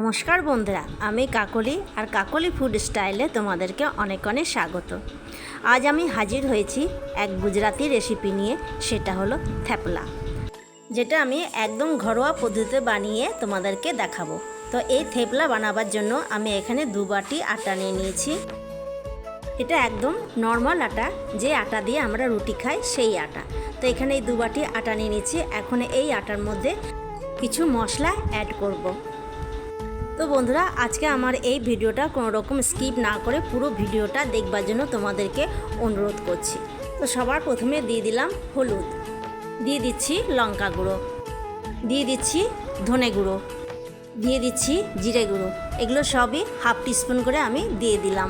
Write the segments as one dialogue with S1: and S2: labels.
S1: নমস্কার বন্ধুরা, আমি কাকলি আর কাকলি ফুড স্টাইলে তোমাদেরকে অনেক অনেক স্বাগত। আজ আমি হাজির হয়েছি এক গুজরাটি রেসিপি নিয়ে, সেটা হলো থ্যাপলা, যেটা আমি একদম ঘরোয়া পদ্ধতিতে বানিয়ে তোমাদেরকে দেখাবো। তো এই থ্যাপলা বানাবার জন্য আমি এখানে 2 বাটি আটা নিয়ে নিয়েছি। এটা একদম নর্মাল আটা, যে আটা দিয়ে আমরা রুটি খাই সেই আটা। তো এখানে এই 2 বাটি আটা নিয়ে নিয়েছি। এখন এই আটার মধ্যে কিছু মশলা অ্যাড করব। তো বন্ধুরা, আজকে আমার এই ভিডিওটা কোনো রকম স্কিপ না করে পুরো ভিডিওটা দেখবার জন্য তোমাদেরকে অনুরোধ করছি। তো সবার প্রথমে দিয়ে দিলাম হলুদ, দিয়ে দিচ্ছি লঙ্কা গুঁড়ো, দিয়ে দিচ্ছি ধনে গুঁড়ো, দিয়ে দিচ্ছি জিরে গুঁড়ো। এগুলো সবই হাফ টিস্পুন করে আমি দিয়ে দিলাম।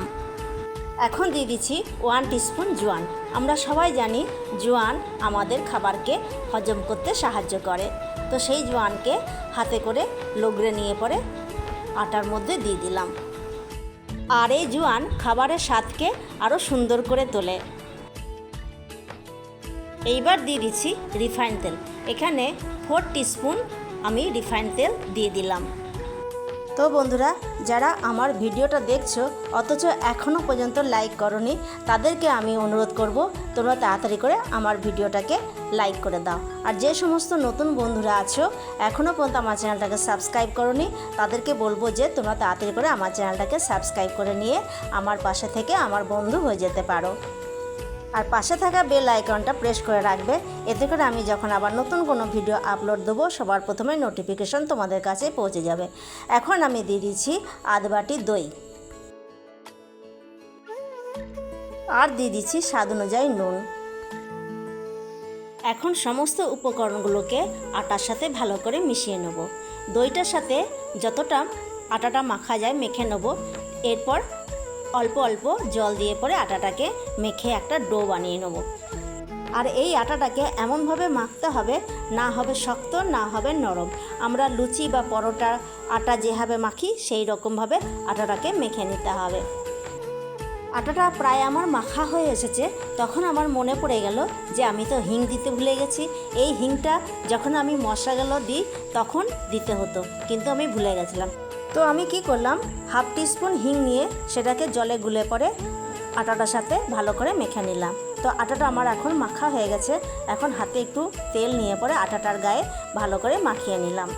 S1: এখন দিয়ে দিচ্ছি 1 টিস্পুন জোয়ান। আমরা সবাই জানি জোয়ান আমাদের খাবারকে হজম করতে সাহায্য করে। তো সেই জোয়ানকে হাতে করে লগড়ে নিয়ে পরে আটার মধ্যে দিয়ে দিলাম। আর এই জোয়ান খাবারের স্বাদকে আরও সুন্দর করে তোলে। এইবার দিয়ে দিচ্ছি রিফাইন তেল। এখানে 4 টিস্পুন আমি রিফাইন তেল দিয়ে দিলাম। তো বন্ধুরা, যারা আমার ভিডিওটা দেখছো অথচ এখনও পর্যন্ত লাইক করোনি, তাদেরকে আমি অনুরোধ করব তোমরা তাড়াতাড়ি করে আমার ভিডিওটাকে লাইক করে দাও। আর যে সমস্ত নতুন বন্ধুরা আছো এখনও পর্যন্ত আমার চ্যানেলটাকে সাবস্ক্রাইব করোনি, তাদেরকে বলবো যে তোমরা তাড়াতাড়ি করে আমার চ্যানেলটাকে সাবস্ক্রাইব করে নিয়ে আমার পাশে থেকে আমার বন্ধু হয়ে যেতে পারো। আর পাশে থাকা বেল আইকনটা প্রেস করে রাখবে, এতে করে আমি যখন আবার নতুন কোনো ভিডিও আপলোড দেবো সবার প্রথমে নোটিফিকেশন তোমাদের কাছে পৌঁছে যাবে। এখন আমি দিয়ে দিচ্ছি আধ বাটি দই, আর দিয়ে দিচ্ছি স্বাদ অনুযায়ী নুন। এখন সমস্ত উপকরণগুলোকে আটার সাথে ভালো করে মিশিয়ে নেব। দইটার সাথে যতটা আটাটা মাখা যায় মেখে নেব। এরপর অল্প অল্প জল দিয়ে পরে আটাটাকে মেখে একটা ডো বানিয়ে নেব। আর এই আটাটাকে এমনভাবে মাখতে হবে, না হবে শক্ত না হবে নরম। আমরা লুচি বা পরোটা আটা যেভাবে মাখি সেই রকমভাবে আটাটাকে মেখে নিতে হবে। আটাটা প্রায় আমার মাখা হয়ে এসেছে, তখন আমার মনে পড়ে গেল যে আমি তো হিং দিতে ভুলে গেছি। এই হিংটা যখন আমি মশলাগুলো দিই তখন দিতে হতো, কিন্তু আমি ভুলে গেছিলাম। তো আমি কি করলাম, হাফ টিস্পুন হিং নিয়ে সেটাকে জলে গুলে পরে আটাটার সাথে ভালো করে মেখে নিলাম। তো আটাটা আমার এখন মাখা হয়ে গেছে। এখন হাতে একটু তেল নিয়ে পরে আটাটার গায়ে ভালো করে মাখিয়ে নিলাম।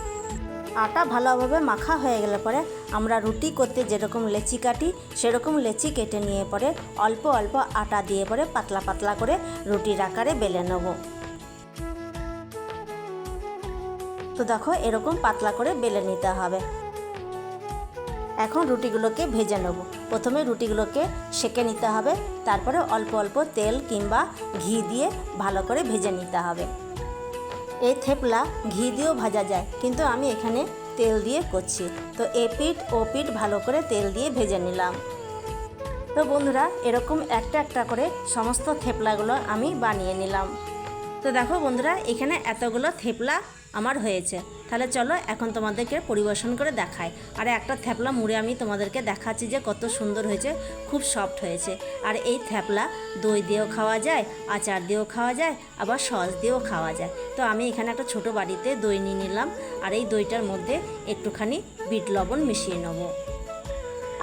S1: আটা ভালোভাবে মাখা হয়ে গেলে পরে আমরা রুটি করতে যেরকম লেচি কাটি সেরকম লেচি কেটে নিয়ে পরে অল্প অল্প আটা দিয়ে পরে পাতলা পাতলা করে রুটির আকারে বেলে নেব। তো দেখো, এরকম পাতলা করে বেলে নিতে হবে। এখন রুটিগুলোকে ভেজে নেব। প্রথমে রুটিগুলোকে সেঁকে নিতে হবে, তারপরে অল্প অল্প তেল কিংবা ঘি দিয়ে ভালো করে ভেজে নিতে হবে। এই থ্যাপলা ঘি দিয়েও ভাজা যায়, কিন্তু আমি এখানে তেল দিয়ে করছি। তো এপিঠ ও পিঠ ভালো করে তেল দিয়ে ভেজে নিলাম। তো বন্ধুরা, এরকম একটা একটা করে সমস্ত থ্যাপলাগুলো আমি বানিয়ে নিলাম। তো দেখো বন্ধুরা, এখানে এতগুলো থ্যাপলা আমার হয়েছে। তাহলে চলো এখন তোমাদেরকে পরিবেশন করে দেখাই। আর একটা থ্যাপলা মুড়ে আমি তোমাদেরকে দেখাচ্ছি যে কত সুন্দর হয়েছে, খুব সফট হয়েছে। আর এই থ্যাপলা দই দিয়েও খাওয়া যায়, আচার দিয়েও খাওয়া যায়, আবার সস দিয়েও খাওয়া যায়। তো আমি এখানে একটা ছোট বাটিতে দই নিয়ে নিলাম, আর এই দইটার মধ্যে একটুখানি বিট লবণ মিশিয়ে নেব।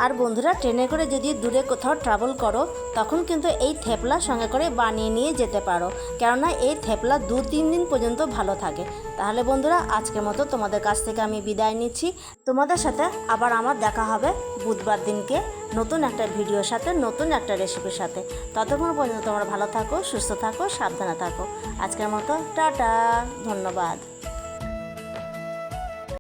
S1: আর বন্ধুরা, ট্রেনে করে যদি দূরে কোথাও ট্রাভেল করো তখন কিন্তু এই থ্যাপলা সঙ্গে করে বানিয়ে নিয়ে যেতে পারো, কেননা এই থ্যাপলা 2-3 দিন পর্যন্ত ভালো থাকে। তাহলে বন্ধুরা, আজকের মতো তোমাদের কাছ থেকে আমি বিদায় নিচ্ছি। তোমাদের সাথে আবার আমার দেখা হবে বুধবার দিনকে নতুন একটা ভিডিওর সাথে, নতুন একটা রেসিপির সাথে। ততক্ষণ পর্যন্ত তোমরা ভালো থাকো, সুস্থ থাকো, সাবধানে থাকো। আজকের মতো টাটা, ধন্যবাদ।